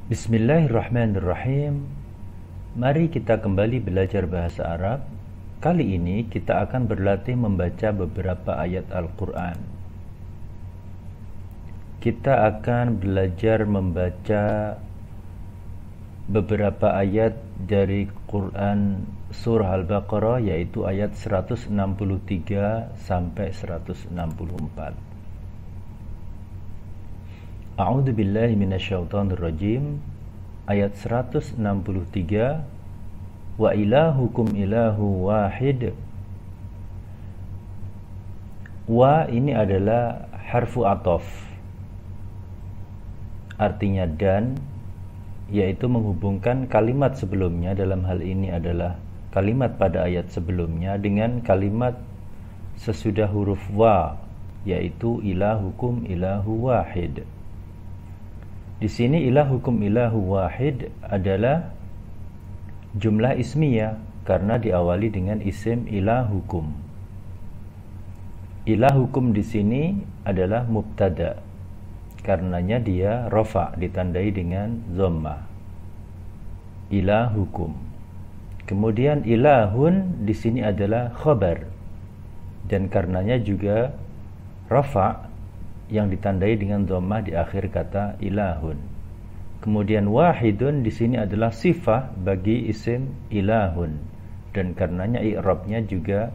Bismillahirrahmanirrahim. Mari kita kembali belajar bahasa Arab. Kali ini kita akan berlatih membaca beberapa ayat Al-Quran. Kita akan belajar membaca beberapa ayat dari Quran Surah Al-Baqarah, yaitu ayat 163 sampai 164. A'udzu billahi minasyaitonir rajim. Ayat 163. Wa ilahukum ilahu wahid. Wa ini adalah harfu ataf, artinya dan, yaitu menghubungkan kalimat sebelumnya, dalam hal ini adalah kalimat pada ayat sebelumnya, dengan kalimat sesudah huruf wa, yaitu ilahukum ilahu wahid. Di sini ilahukum ilahu wahid adalah jumlah ismiyah karena diawali dengan isim ilahukum. Ilahukum di sini adalah mubtada, karenanya dia rafa, ditandai dengan dhammah. Ilahukum. Kemudian ilahun di sini adalah khabar, dan karenanya juga rafa yang ditandai dengan dhammah di akhir kata ilahun. Kemudian wahidun di sini adalah sifah bagi isim ilahun, dan karenanya i'rabnya juga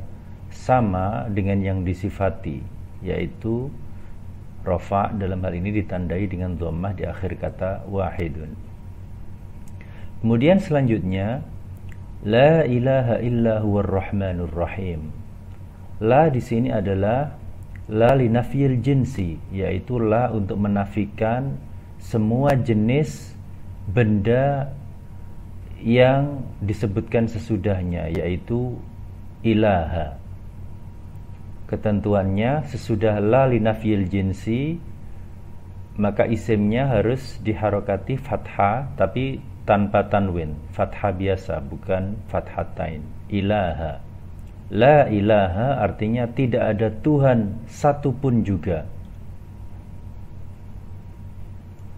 sama dengan yang disifati, yaitu rafa, dalam hal ini ditandai dengan dhammah di akhir kata wahidun. Kemudian selanjutnya la ilaha illa huwar rahmanur rahim. La di sini adalah la linafyil jinsi, yaitu la untuk menafikan semua jenis benda yang disebutkan sesudahnya, yaitu ilaha. Ketentuannya sesudah la linafyil jinsi, maka isimnya harus diharokati fathah, tapi tanpa tanwin, fathah biasa, bukan fathatain. Ilaha. La ilaha artinya tidak ada Tuhan satupun juga.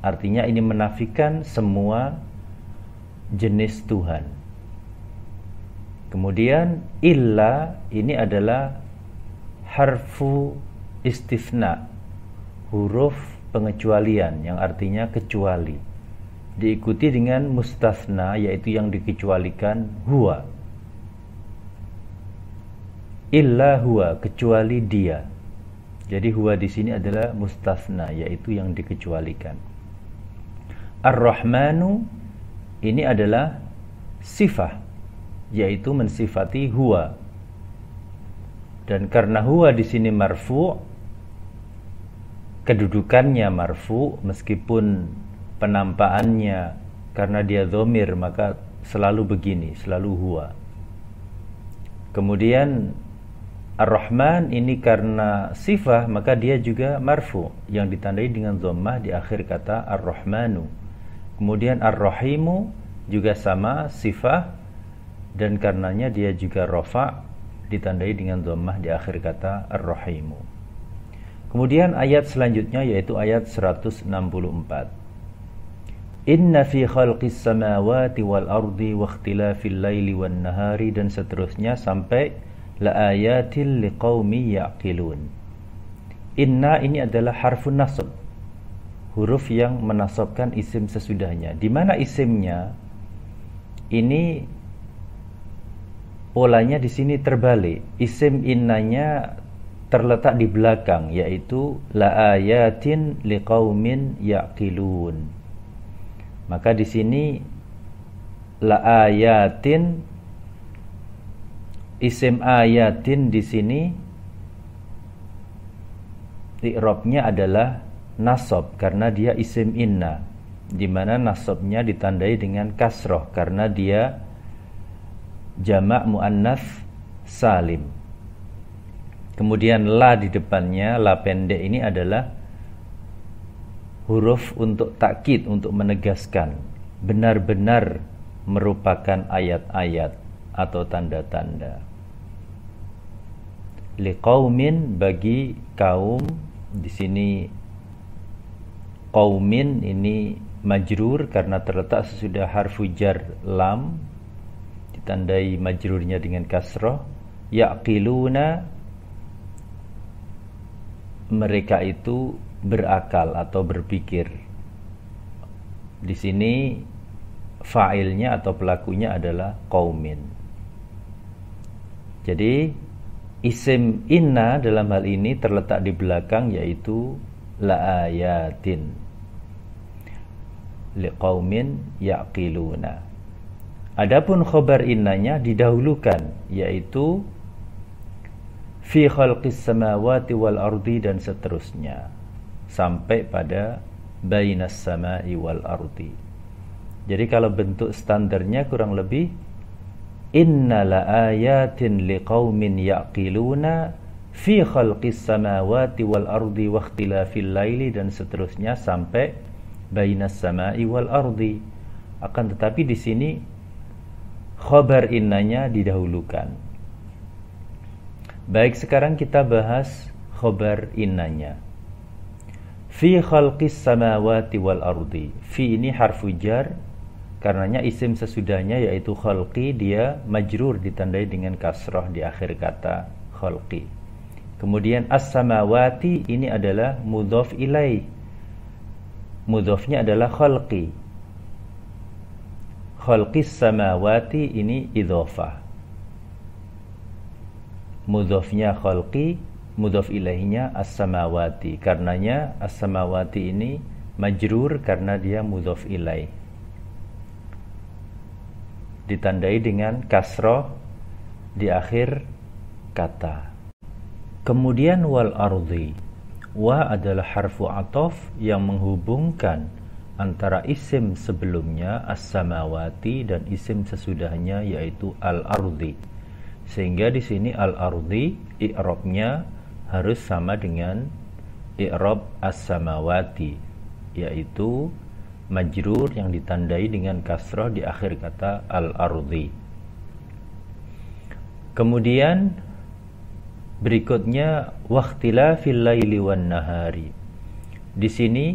Artinya ini menafikan semua jenis Tuhan. Kemudian illa ini adalah harfu istifna, huruf pengecualian yang artinya kecuali, diikuti dengan mustasna, yaitu yang dikecualikan huwa. Illa huwa, kecuali dia. Jadi huwa di sini adalah mustasna, yaitu yang dikecualikan. Ar-Rahmanu ini adalah sifah, yaitu mensifati huwa. Dan karena huwa di sini marfu', kedudukannya marfu', meskipun penampaannya karena dia dhamir, maka selalu begini, selalu huwa. Kemudian Ar-Rahman ini karena sifah, maka dia juga marfu, yang ditandai dengan dhammah di akhir kata Ar-Rahmanu. Kemudian Ar-Rahimu juga sama, sifah, dan karenanya dia juga rafa, ditandai dengan dhammah di akhir kata Ar-Rahimu. Kemudian ayat selanjutnya yaitu ayat 164. Inna fi khalqis samawati wal ardi wa ikhtilafil laili wan nahari, dan seterusnya sampai la ayatil liqaumi yaqilun. Inna ini adalah harfun nasab, huruf yang menasabkan isim sesudahnya. Di mana isimnya ini polanya di sini terbalik. Isim innanya terletak di belakang, yaitu la ayatin liqaumin yaqilun. Maka di sini la ayatin, isim ayatin di sini i'rabnya adalah nasab karena dia isim inna, di mana nasabnya ditandai dengan kasroh karena dia jamak muannats salim. Kemudian la di depannya, la pendek ini adalah huruf untuk takkid, untuk menegaskan benar-benar merupakan ayat-ayat atau tanda-tanda. Liqaumin, bagi kaum. Di sini qaumin ini majrur karena terletak sesudah harfu jar lam, ditandai majrurnya dengan kasrah. Yaqiluna, mereka itu berakal atau berpikir. Di sini fa'ilnya atau pelakunya adalah qaumin. Jadi isim inna dalam hal ini terletak di belakang, yaitu la ayatin liqaumin yaqiluna. Adapun khobar innanya didahulukan, yaitu fi khalqis samawati wal ardi dan seterusnya sampai pada bainas samai wal ardi. Jadi kalau bentuk standarnya kurang lebih inna la ayatin liqaumin yaqiluna fi khalqis samawati wal ardi wa ikhtilafil laili dan seterusnya sampai bainas samai wal ardi. Akan tetapi di sini khabar innanya didahulukan. Baik, sekarang kita bahas khabar innanya. Fi khalqis samawati wal ardi. Fi ini harfu jar, karenanya isim sesudahnya yaitu khalqi, dia majrur ditandai dengan kasrah di akhir kata khalqi. Kemudian as-samawati ini adalah mudhaf ilaih. Mudhafnya adalah khalqi. Khalqis samawati ini idhofah. Mudhafnya khalqi, mudhaf ilaihnya as-samawati. Karenanya as-samawati ini majrur karena dia mudhaf ilaih, ditandai dengan kasrah di akhir kata. Kemudian wal ardi. Wa adalah harfu ataf yang menghubungkan antara isim sebelumnya as-samawati dan isim sesudahnya yaitu al-ardi. Sehingga di sini al-ardi i'rabnya harus sama dengan i'rab as-samawati, yaitu majrur yang ditandai dengan kasrah di akhir kata al-ardi. Kemudian berikutnya waqtilafil laili wan nahari. Di sini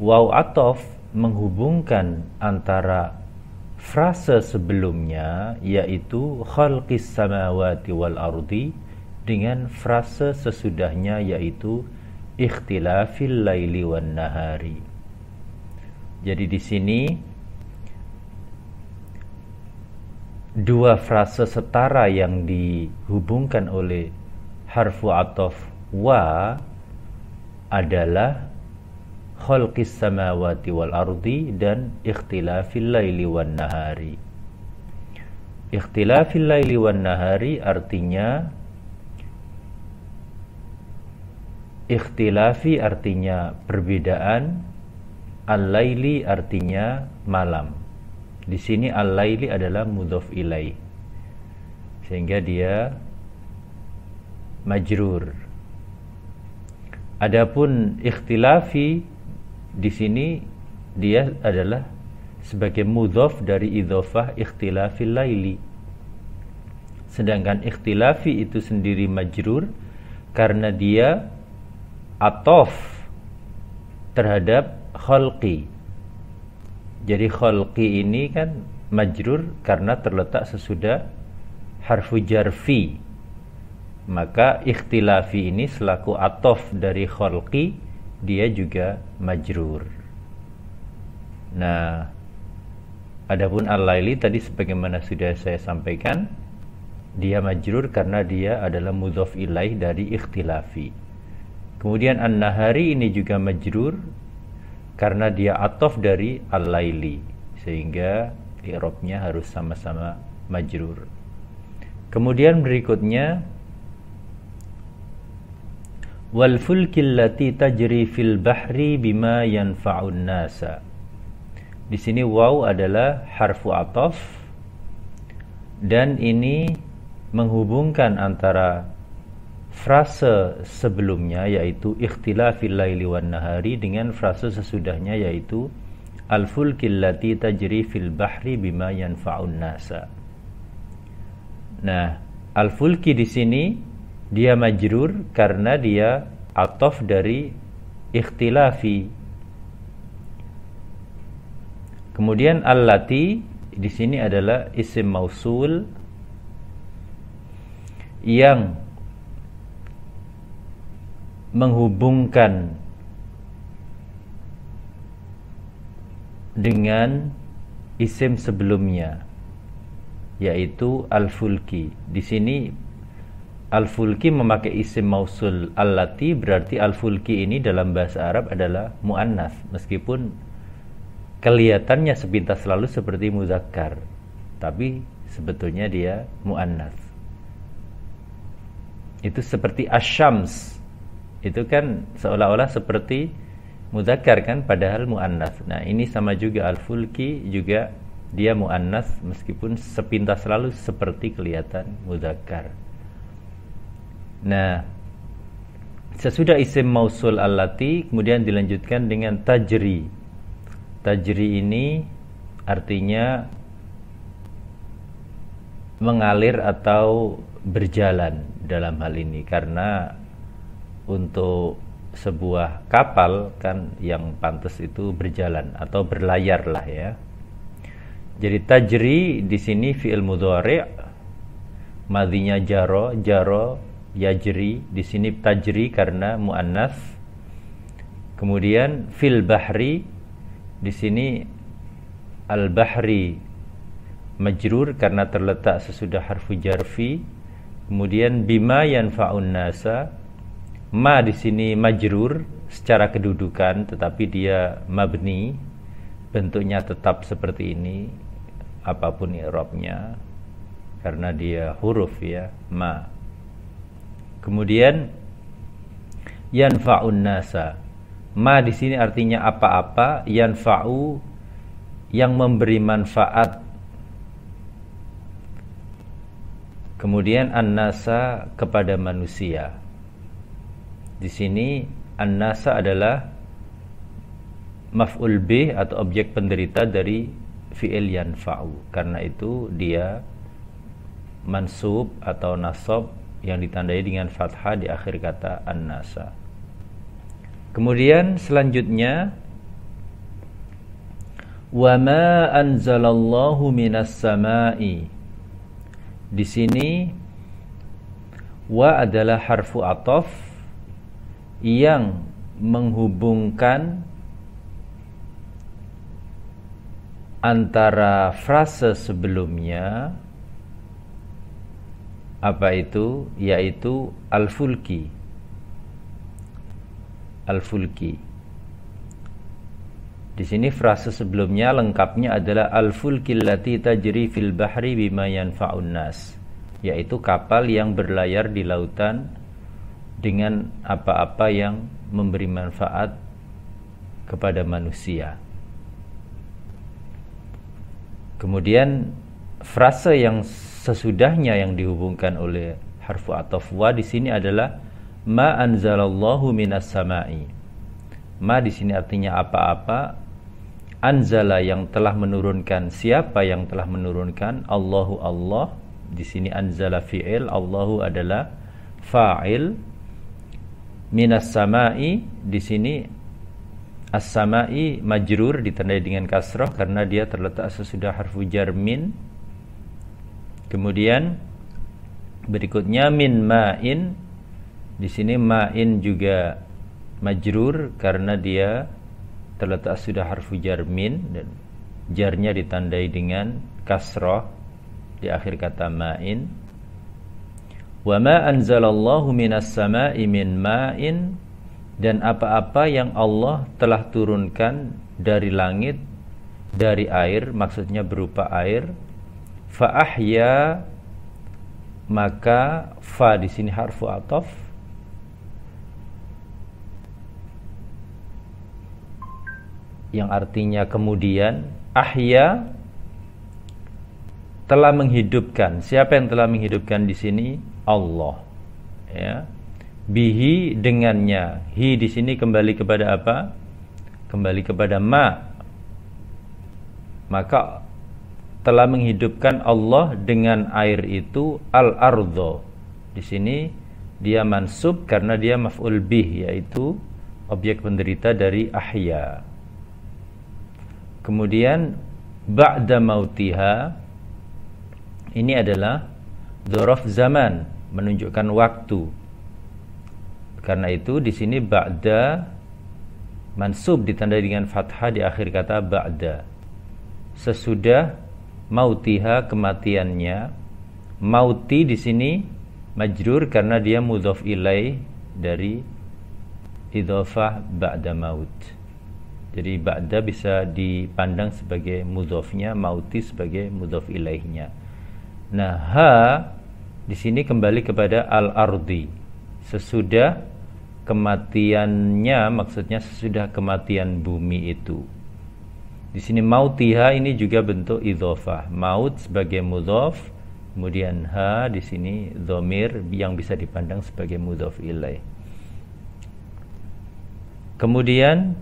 waw ataf menghubungkan antara frase sebelumnya yaitu khalqis samawati wal ardi dengan frase sesudahnya yaitu ikhtilafil laili wan nahari. Jadi di sini dua frase setara yang dihubungkan oleh harfu ataf wa adalah khalqis samawati wal ardi dan ikhtilafil laili wan nahari. Ikhtilafil laili wan nahari artinya, ikhtilafi artinya perbedaan, al-laili artinya malam. Di sini al-laili adalah mudhaf ilaih, sehingga dia majrur. Adapun ikhtilafi di sini dia adalah sebagai mudhaf dari idhofah ikhtilafil laili. Sedangkan ikhtilafi itu sendiri majrur karena dia ataf terhadap khalqi. Jadi khalqi ini kan majrur karena terletak sesudah harfu jarfi. Maka ikhtilafi ini selaku ataf dari khalqi, dia juga majrur. Nah, adapun al-laili tadi sebagaimana sudah saya sampaikan, dia majrur karena dia adalah mudhaf ilaih dari ikhtilafi. Kemudian an-nahari ini juga majrur karena dia ataf dari al-laili, sehingga i'rabnya harus sama-sama majrur. Kemudian berikutnya wal fulkil lati tajri fil bahri bima yanfa'un nasa. Di sini waw adalah harfu ataf dan ini menghubungkan antara frase sebelumnya yaitu ikhtilafil laili wan nahari dengan frase sesudahnya yaitu al fulkil lati tajri fil bahri bima yanfa'un nasa. Nah, al fulki di sini dia majrur karena dia ataf dari ikhtilafi. Kemudian allati di sini adalah isim mausul yang menghubungkan dengan isim sebelumnya, yaitu al-fulki. Di sini al-fulki memakai isim mausul allati, berarti al-fulki ini dalam bahasa Arab adalah muannats, meskipun kelihatannya sepintas lalu seperti muzakkar, tapi sebetulnya dia muannats. Itu seperti asyams, itu kan seolah-olah seperti muzakkar kan, padahal muannats. Nah, ini sama juga al-fulki, juga dia muannats meskipun sepintas lalu seperti kelihatan muzakkar. Nah, sesudah isim mausul allati kemudian dilanjutkan dengan tajri. Tajri ini artinya mengalir atau berjalan dalam hal ini, karena untuk sebuah kapal kan yang pantas itu berjalan atau berlayar lah ya. Jadi tajri di sini fi'il mudhari', madhinya jaro, jaro yajri, di sini tajri karena muannats. Kemudian fil bahri, di sini al bahri majrur karena terletak sesudah harfu jarfi. Kemudian bima yanfa'un nasa, ma di sini majrur secara kedudukan, tetapi dia mabni, bentuknya tetap seperti ini apapun i'rabnya karena dia huruf ya, ma. Kemudian yanfa'un nasa, ma di sini artinya apa-apa, yanfa'u yang memberi manfaat. Kemudian an-nasa kepada manusia. Di sini an-nasa adalah maf'ul bih atau objek penderita dari fi'il yanfa'u. Karena itu dia mansub atau nasab yang ditandai dengan fathah di akhir kata an-nasa. Kemudian selanjutnya wa ma anzalallahu minas sama'i. Di sini wa adalah harfu ataf yang menghubungkan antara frase sebelumnya, apa itu? Yaitu al-fulki. Al-fulki. Di sini frase sebelumnya lengkapnya adalah al-fulki allati tajri fil bahri bima yanfa'un nas, yaitu kapal yang berlayar di lautan dengan apa-apa yang memberi manfaat kepada manusia. Kemudian frase yang sesudahnya yang dihubungkan oleh harfu ataf wa di sini adalah ma anzalallahu minas sama'i. Ma di sini artinya apa-apa, anzala yang telah menurunkan. Siapa yang telah menurunkan? Allahu, Allah. Di sini anzala fi'il, Allahu adalah fa'il. Minas sama'i, di sini as-sama'i majrur ditandai dengan kasrah karena dia terletak sesudah harfu jar min. Kemudian berikutnya min ma'in. Di sini ma'in juga majrur karena dia terletak sudah harfu jar min dan jarnya ditandai dengan kasrah di akhir kata ma'in. Wa ma anzalallahu minas sama'i min ma'in, dan apa-apa yang Allah telah turunkan dari langit dari air, maksudnya berupa air. Fa ahya, maka fa di sini harfu ataf yang artinya kemudian. Ahya telah menghidupkan. Siapa yang telah menghidupkan di sini? Allah. Ya. Bihi dengannya. Hi di sini kembali kepada apa? Kembali kepada ma. Maka telah menghidupkan Allah dengan air itu al-ardho. Di sini dia mansub karena dia maf'ul bih, yaitu objek penderita dari ahya. Kemudian ba'da mautiha ini adalah dzaraf zaman, menunjukkan waktu. Karena itu di sini ba'da mansub ditandai dengan fathah di akhir kata ba'da. Sesudah mautiha, kematiannya. Mauti di sini majrur karena dia mudhaf ilaih dari idhofah ba'da maut. Jadi ba'da bisa dipandang sebagai mudhafnya, mauti sebagai mudhaf ilaihnya. Nah, ha di sini kembali kepada al-ardi. Sesudah kematiannya, maksudnya sesudah kematian bumi itu. Di sini mautiha ini juga bentuk idhofah. Maut sebagai mudhaf, kemudian ha di sini dhamir yang bisa dipandang sebagai mudhaf ilaih. Kemudian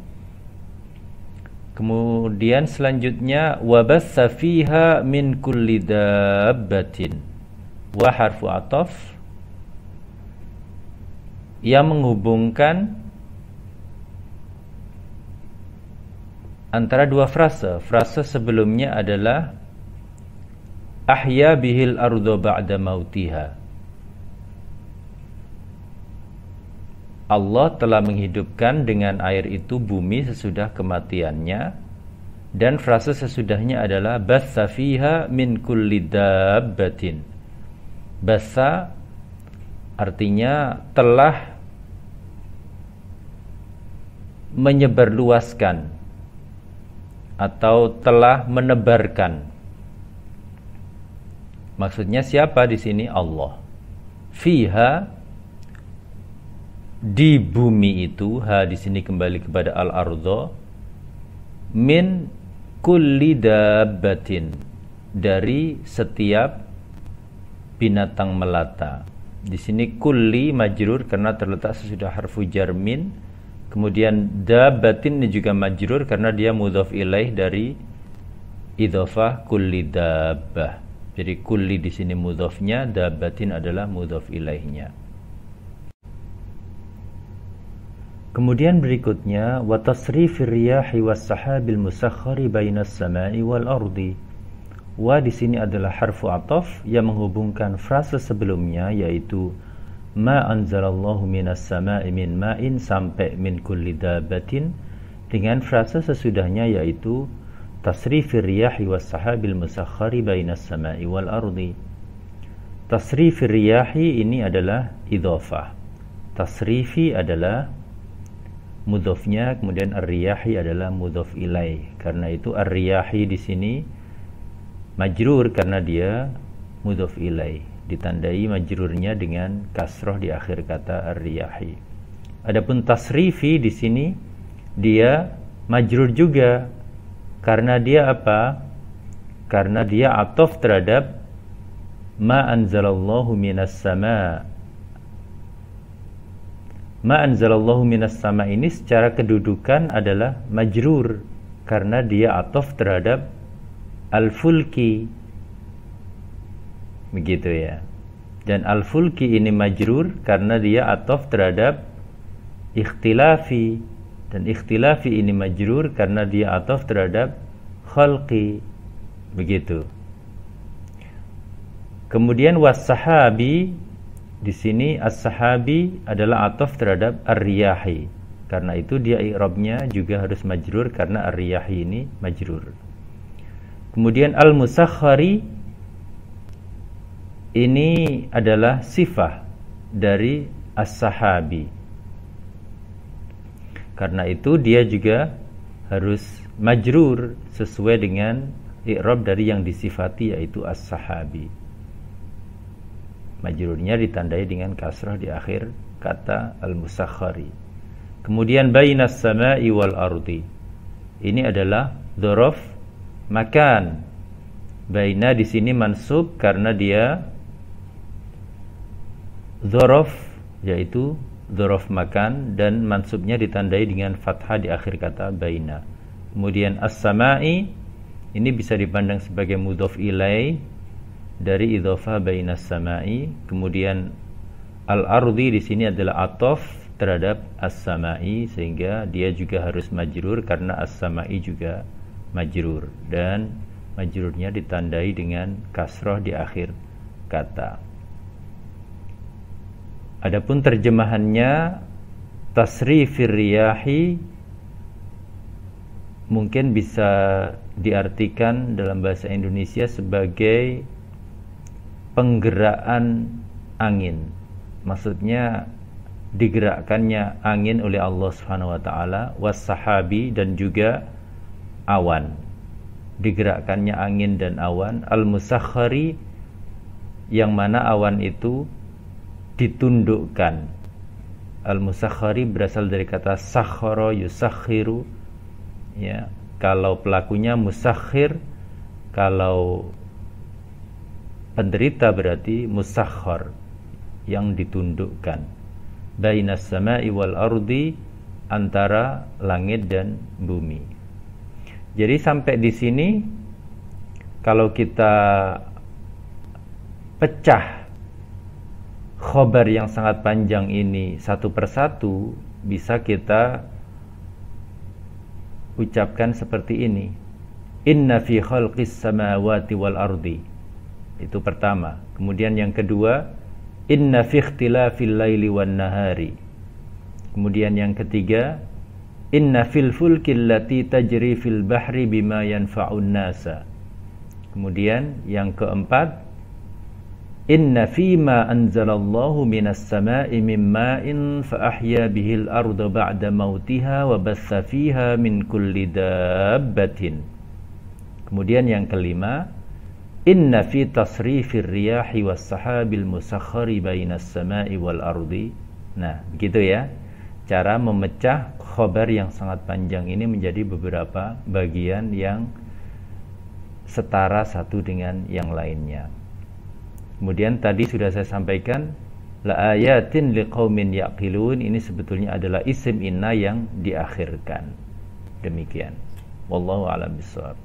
selanjutnya wabassa fiha min kulli dabbatin, wa harfu ataf yang menghubungkan antara dua frase. Frase sebelumnya adalah ahya bihil ardo ba'da mautiha. Allah telah menghidupkan dengan air itu bumi sesudah kematiannya. Dan frase sesudahnya adalah bassa fiha min kulli dabbatin. Bassa artinya telah menyebarluaskan atau telah menebarkan. Maksudnya siapa di sini? Allah. Fiha di bumi itu, ha di sini kembali kepada al-ardh, min kulli dabbatin, dari setiap binatang melata. Di sini kulli majrur karena terletak sesudah harfu jar min. Kemudian dabbatin ini juga majrur karena dia mudhaf ilaih dari idhofah kulli dabbah. Jadi kulli di sini mudhafnya, dabbatin adalah mudhaf ilaihnya. Kemudian berikutnya wa tasrifir riyahi was sahabil musakhkhari bainas sama'i wal ardi. Wa di sini adalah harfu ataf yang menghubungkan frase sebelumnya, yaitu ma anzalallahu minas sama'i min ma'in sampai min kulli dabbatin, dengan frase sesudahnya, yaitu tasrifir riyahi was sahabil musakhkhari bainas sama'i wal ardi. Tasrifir riyahi ini adalah idhofah. Tasrifi adalah mudhofnya, kemudian ar-riyahi adalah mudhof ilaih. Karena itu ar-riyahi di sini majrur karena dia mudhof ilaih, ditandai majrurnya dengan kasroh di akhir kata ar-riyahi. Adapun tasrifi di sini dia majrur juga karena dia apa? Karena dia ataf terhadap ma anzalallahu minas sama'. Ma anzalallahu minas sama' ini secara kedudukan adalah majrur karena dia ataf terhadap al-fulki, begitu ya. Dan al-fulki ini majrur karena dia ataf terhadap ikhtilafi, dan ikhtilafi ini majrur karena dia ataf terhadap khalqi, begitu. Kemudian was-sahabi, di sini as-sahabi adalah ataf terhadap ar-riyahi. Karena itu dia i'rabnya juga harus majrur karena ar-riyahi ini majrur. Kemudian al-musakhkhari ini adalah sifah dari as-sahabi. Karena itu dia juga harus majrur sesuai dengan i'rab dari yang disifati, yaitu as-sahabi. Majrurnya ditandai dengan kasrah di akhir kata al-musakhkhari. Kemudian bainas sama'i wal ardi, ini adalah dzaraf makan. Baina di sini mansub karena dia dzaraf, yaitu dzaraf makan, dan mansubnya ditandai dengan fathah di akhir kata baina. Kemudian as-sama'i ini bisa dipandang sebagai mudhof ilaih dari idhofah bainas sama'i. Kemudian al-ardi di sini adalah ataf terhadap as-sama'i, sehingga dia juga harus majrur karena as-sama'i juga majrur, dan majrurnya ditandai dengan kasroh di akhir kata. Adapun terjemahannya, tasrifir riyahi mungkin bisa diartikan dalam bahasa Indonesia sebagai penggeraan angin. Maksudnya digerakkannya angin oleh Allah Subhanahu wa taala, was-sahabi, dan juga awan. Digerakkannya angin dan awan, al-musakhkhari, yang mana awan itu ditundukkan. Al-musakhkhari berasal dari kata sakhara yusakhiru, ya. Kalau pelakunya musakhir, kalau penderita berarti musakhkhar, yang ditundukkan. Bainas sama'i wal ardi, antara langit dan bumi. Jadi sampai di sini kalau kita pecah khobar yang sangat panjang ini satu persatu, bisa kita ucapkan seperti ini. Inna fi khalqis samawati wal ardi. Itu pertama. Kemudian yang kedua, inna fi ikhtilafil laili wan nahari. Kemudian yang ketiga, inna fil fulki allati tajri fil bahri bima yanfa'un nasa. Kemudian yang keempat, inna fima anzalallahu minas sama'i min ma'in fa ahya bihil arda ba'da mautiha wa bassa fiha min kulli dabbatin. Kemudian yang kelima, inna fi tasrifir riyahi was sahabil musakhkhari bainas sama'i wal ardi. Nah, begitu ya. Cara memecah khobar yang sangat panjang ini menjadi beberapa bagian yang setara satu dengan yang lainnya. Kemudian tadi sudah saya sampaikan, la ayatin liqaumin yaqilun, ini sebetulnya adalah isim inna yang diakhirkan. Demikian. Wallahu a'lam bishawab.